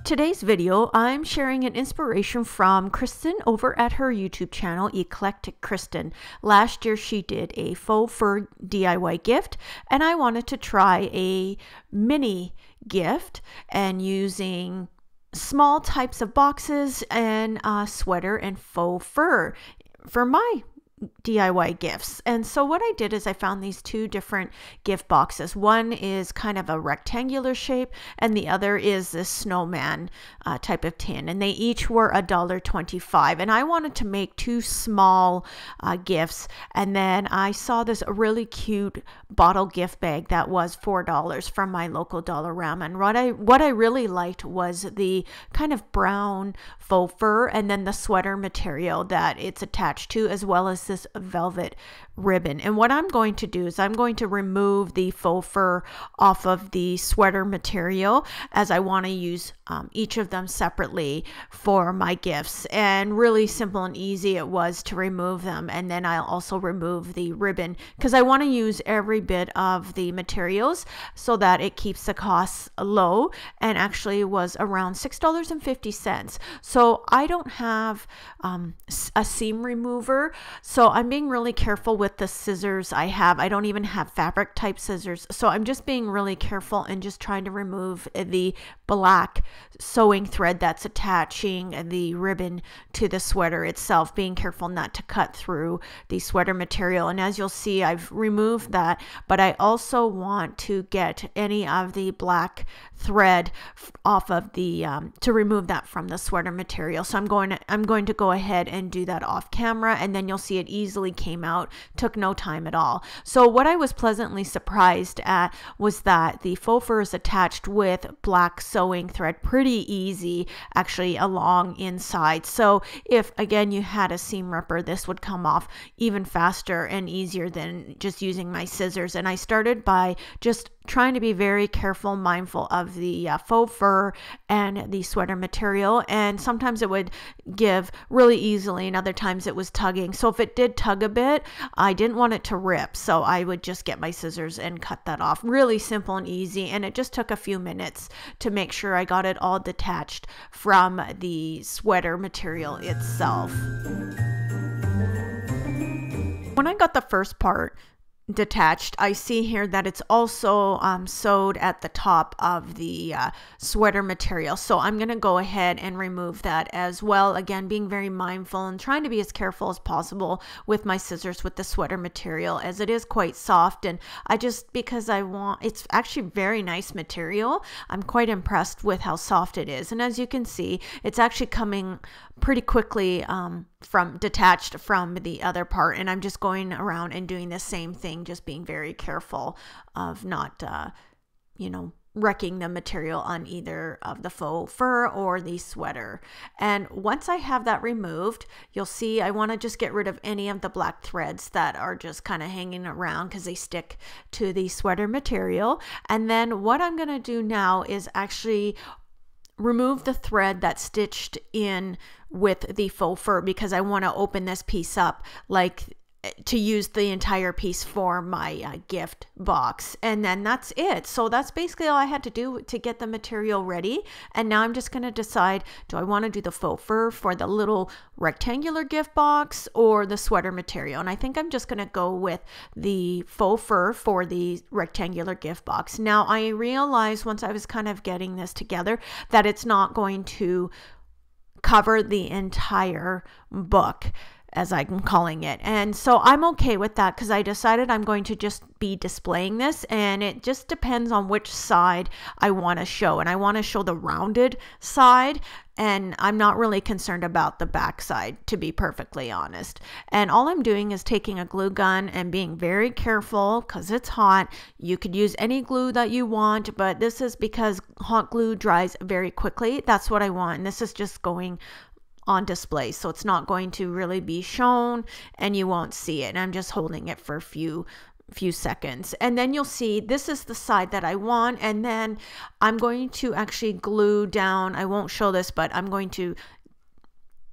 today's video, I'm sharing an inspiration from Kristen over at her YouTube channel, Eclectic Kristen. Last year, she did a faux fur DIY gift, and I wanted to try a mini gift and using small types of boxes and a sweater and faux fur for my DIY gifts. And so what I did is I found these two different gift boxes. One is kind of a rectangular shape and the other is this snowman type of tin, and they each were $1.25. And I wanted to make two small gifts, and then I saw this really cute bottle gift bag that was $4 from my local Dollarama. And what I really liked was the kind of brown faux fur and then the sweater material that it's attached to, as well as this velvet ribbon. And what I'm going to do is I'm going to remove the faux fur off of the sweater material, as I want to use each of them separately for my gifts. And really simple and easy it was to remove them. And then I'll also remove the ribbon because I want to use every bit of the materials so that it keeps the costs low, and actually was around $6.50. So I don't have a seam remover, so I'm being really careful with the scissors I have. I don't even have fabric type scissors, so I'm just being really careful and just trying to remove the black sewing thread that's attaching the ribbon to the sweater itself, being careful not to cut through the sweater material. And as you'll see, I've removed that, but I also want to get any of the black thread off of the to remove that from the sweater material. So I'm going to go ahead and do that off camera, and then you'll see it easily came out. Took no time at all. So what I was pleasantly surprised at was that the faux fur is attached with black sewing thread pretty easy, actually, along inside. So if again you had a seam ripper, this would come off even faster and easier than just using my scissors. And I started by just trying to be very careful, mindful of the faux fur and the sweater material. And sometimes it would give really easily, and other times it was tugging. So if it did tug a bit, I didn't want it to rip, so I would just get my scissors and cut that off. Really simple and easy, and it just took a few minutes to make sure I got it all detached from the sweater material itself. When I got the first part detached, I see here that it's also sewed at the top of the sweater material, so I'm going to go ahead and remove that as well, again being very mindful and trying to be as careful as possible with my scissors with the sweater material, as it is quite soft. And because it's actually very nice material, I'm quite impressed with how soft it is. And as you can see, it's actually coming pretty quickly detached from the other part, and I'm just going around and doing the same thing, just being very careful of not wrecking the material on either of the faux fur or the sweater. And once I have that removed, you'll see I want to just get rid of any of the black threads that are just kind of hanging around because they stick to the sweater material. And then what I'm going to do now is actually remove the thread that's stitched in with the faux fur, because I want to open this piece up to use the entire piece for my gift box. And then that's it. So that's basically all I had to do to get the material ready. And now I'm just going to decide, do I want to do the faux fur for the little rectangular gift box or the sweater material? And I think I'm just going to go with the faux fur for the rectangular gift box. Now I realized once I was kind of getting this together that it's not going to cover the entire book, as I'm calling it. And so I'm okay with that, because I decided I'm going to just be displaying this, and it just depends on which side I want to show. And I want to show the rounded side, and I'm not really concerned about the back side, to be perfectly honest. And all I'm doing is taking a glue gun and being very careful, because it's hot. You could use any glue that you want, but this is because hot glue dries very quickly. That's what I want. And this is just going on display, so it's not going to really be shown and you won't see it. And I'm just holding it for a few seconds, and then you'll see this is the side that I want. And then I'm going to actually glue down, I won't show this, but I'm going to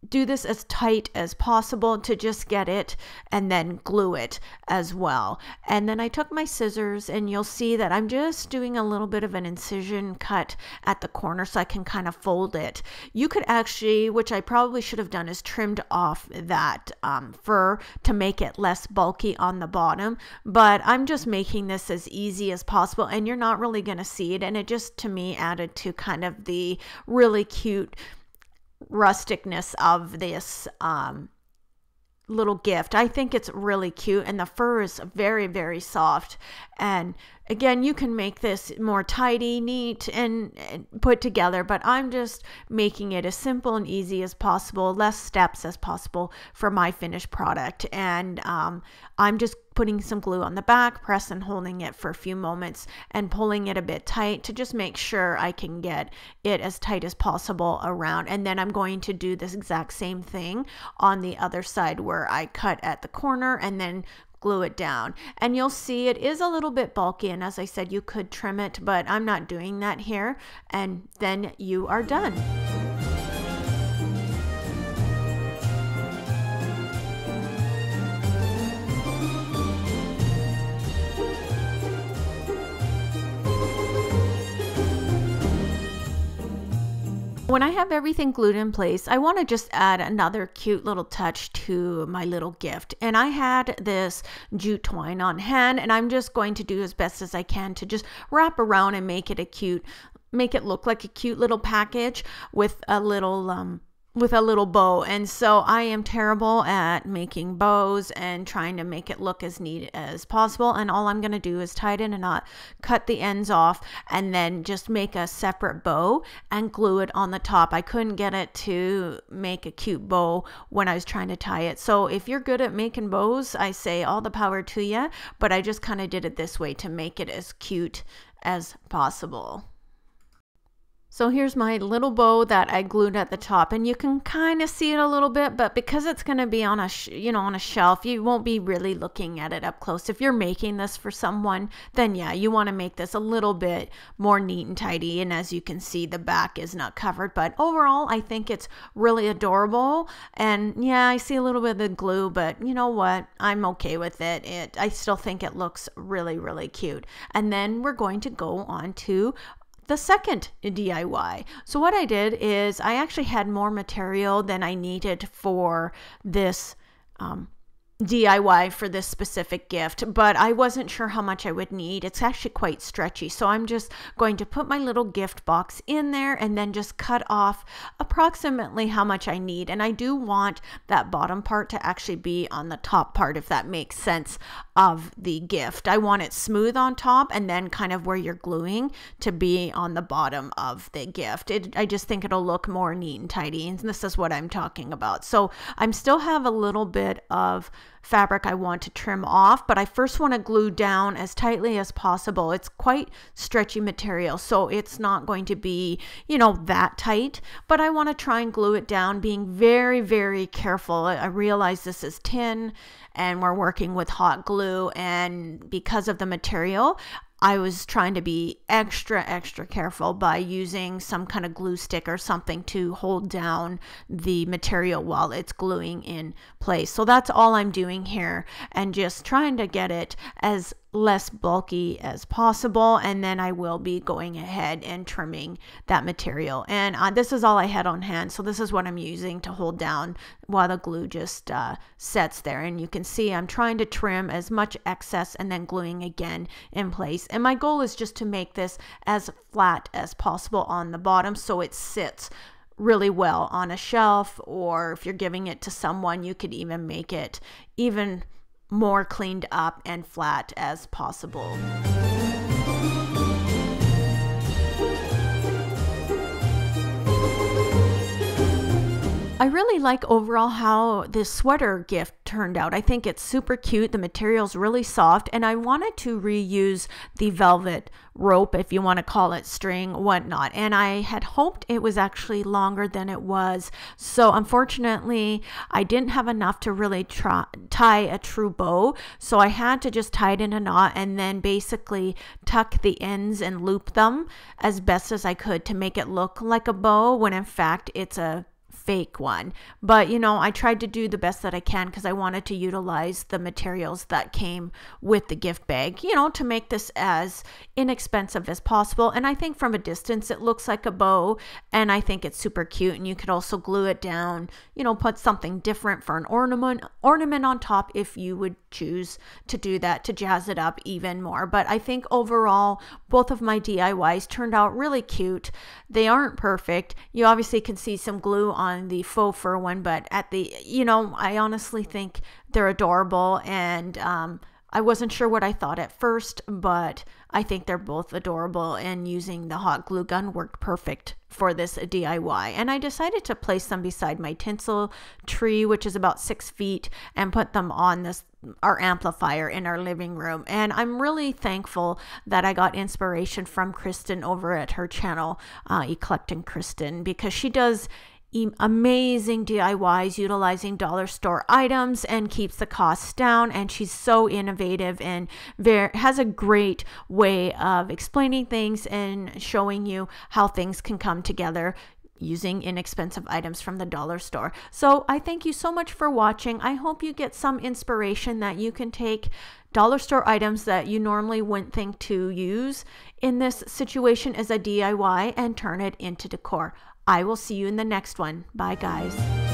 do this as tight as possible to just get it and then glue it as well. And then I took my scissors, and you'll see that I'm just doing a little bit of an incision cut at the corner so I can kind of fold it. You could actually, which I probably should have done, is trimmed off that fur to make it less bulky on the bottom, but I'm just making this as easy as possible, and you're not really going to see it, and it just, to me, added to kind of the really cute rusticness of this little gift. I think it's really cute, and the fur is very, very soft. And again, you can make this more tidy, neat, and put together, but I'm just making it as simple and easy as possible, less steps as possible for my finished product. And I'm just putting some glue on the back, press and holding it for a few moments and pulling it a bit tight to just make sure I can get it as tight as possible around. And then I'm going to do this exact same thing on the other side where I cut at the corner and then glue it down. And you'll see it is a little bit bulky, and as I said, you could trim it, but I'm not doing that here. And then you are done. When I have everything glued in place, I want to just add another cute little touch to my little gift. And I had this jute twine on hand, and I'm just going to do as best as I can to just wrap around and make it look like a cute little package with a little bow. And so I am terrible at making bows and trying to make it look as neat as possible. And all I'm going to do is tie it in a knot, cut the ends off, and then just make a separate bow and glue it on the top. I couldn't get it to make a cute bow when I was trying to tie it. So if you're good at making bows, I say all the power to you, but I just kind of did it this way to make it as cute as possible. So here's my little bow that I glued at the top, and you can kind of see it a little bit, but because it's going to be on a on a shelf, you won't be really looking at it up close. If you're making this for someone, then yeah, you want to make this a little bit more neat and tidy. And as you can see, the back is not covered, but overall, I think it's really adorable. And yeah, I see a little bit of the glue, but you know what? I'm okay with it. I still think it looks really, really cute. And then we're going to go on to the second DIY. So what I did is I actually had more material than I needed for this DIY for this specific gift, but I wasn't sure how much I would need. It's actually quite stretchy, so I'm just going to put my little gift box in there and then just cut off approximately how much I need. And I do want that bottom part to actually be on the top part, if that makes sense, of the gift. I want it smooth on top and then kind of where you're gluing to be on the bottom of the gift. I just think it'll look more neat and tidy, and this is what I'm talking about. So I still have a little bit of fabric I want to trim off, but I first want to glue down as tightly as possible. It's quite stretchy material, so it's not going to be, that tight, but I want to try and glue it down, being very, very careful. I realize this is tin and we're working with hot glue, and because of the material, I was trying to be extra, extra careful by using some kind of glue stick or something to hold down the material while it's gluing in place. So that's all I'm doing here, and just trying to get it as less bulky as possible. And then I will be going ahead and trimming that material. And this is all I had on hand, so this is what I'm using to hold down while the glue just sets there. And you can see I'm trying to trim as much excess and then gluing again in place. And my goal is just to make this as flat as possible on the bottom so it sits really well on a shelf, or if you're giving it to someone, you could even make it even more cleaned up and flat as possible. I really like overall how this sweater gift turned out. I think it's super cute. The material's really soft, and I wanted to reuse the velvet rope, if you want to call it string, whatnot. And I had hoped it was actually longer than it was. So unfortunately, I didn't have enough to really tie a true bow. So I had to just tie it in a knot and then basically tuck the ends and loop them as best as I could to make it look like a bow, when in fact it's a fake one. But, you know, I tried to do the best that I can because I wanted to utilize the materials that came with the gift bag, you know, to make this as inexpensive as possible. And I think from a distance it looks like a bow, and I think it's super cute. And you could also glue it down, you know, put something different for an ornament on top if you would choose to do that, to jazz it up even more. But I think overall both of my DIYs turned out really cute. They aren't perfect. You obviously can see some glue on the faux fur one, but at the, you know, I honestly think they're adorable. And I wasn't sure what I thought at first, but I think they're both adorable, and using the hot glue gun worked perfect for this DIY. And I decided to place them beside my tinsel tree, which is about 6 feet, and put them on our amplifier in our living room. And I'm really thankful that I got inspiration from Kristen over at her channel, Eclectic Kristen, because she does amazing DIYs utilizing dollar store items and keeps the costs down. And she's so innovative and has a great way of explaining things and showing you how things can come together using inexpensive items from the dollar store. So I thank you so much for watching. I hope you get some inspiration that you can take dollar store items that you normally wouldn't think to use in this situation as a DIY and turn it into decor. I will see you in the next one. Bye, guys.